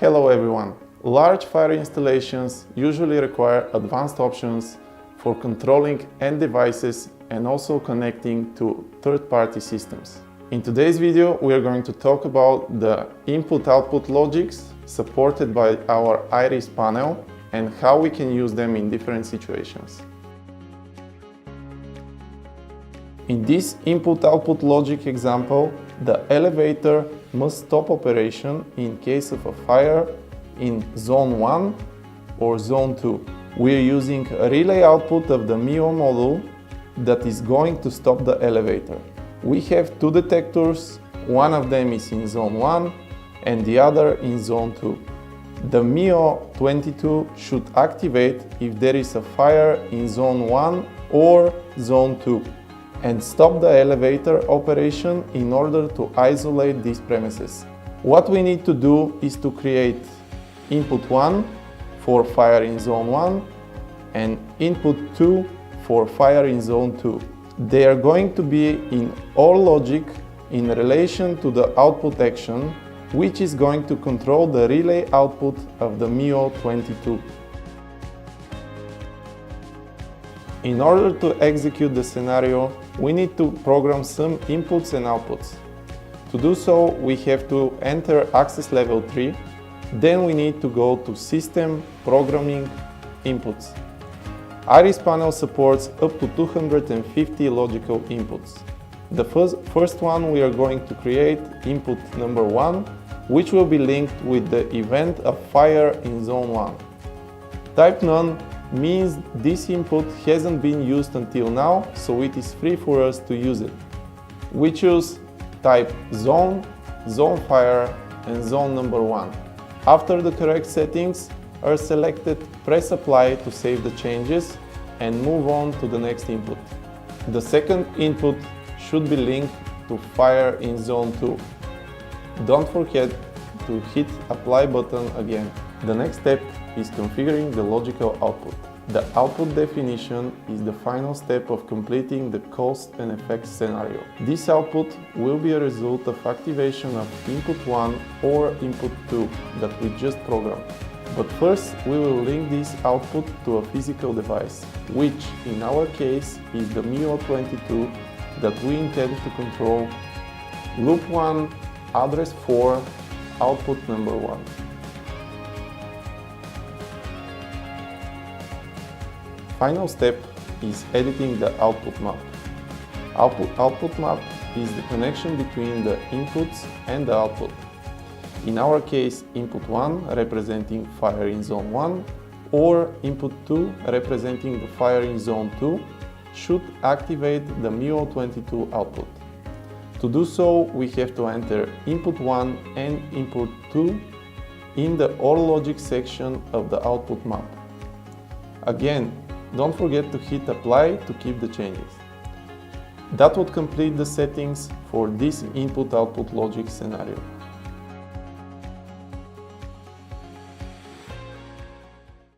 Hello everyone! Large fire installations usually require advanced options for controlling end devices and also connecting to third-party systems. In today's video, we are going to talk about the input-output logics supported by our IRIS panel and how we can use them in different situations. In this input-output logic example, the elevator must stop operation in case of a fire in Zone 1 or Zone 2. We are using a relay output of the MIO module that is going to stop the elevator. We have two detectors, one of them is in Zone 1 and the other in Zone 2. The MIO22 should activate if there is a fire in Zone 1 or Zone 2 and stop the elevator operation in order to isolate these premises. What we need to do is to create input 1 for fire in Zone 1 and input 2 for fire in Zone 2. They are going to be in OR logic in relation to the output action, which is going to control the relay output of the MIO22. In order to execute the scenario, we need to program some inputs and outputs. To do so, we have to enter access level 3. Then we need to go to System Programming Inputs. IRIS panel supports up to 250 logical inputs. The first one we are going to create input number 1, which will be linked with the event of fire in Zone 1. Type none means this input hasn't been used until now, so it is free for us to use it. We choose type zone, zone fire, and zone number 1. After the correct settings are selected, press apply to save the changes and move on to the next input. The second input should be linked to fire in Zone 2. Don't forget to hit apply button again. The next step is configuring the logical output. The output definition is the final step of completing the cause and effect scenario. This output will be a result of activation of input 1 or input 2 that we just programmed. But first, we will link this output to a physical device, which in our case is the MIO22 that we intend to control loop 1, address 4, output number 1. Final step is editing the output map. Output map is the connection between the inputs and the output. In our case, input 1 representing fire in Zone 1 or input 2 representing the fire in Zone 2 should activate the MIO22 output. To do so, we have to enter input 1 and input 2 in the OR logic section of the output map. Again, don't forget to hit apply to keep the changes. That would complete the settings for this input-output logic scenario.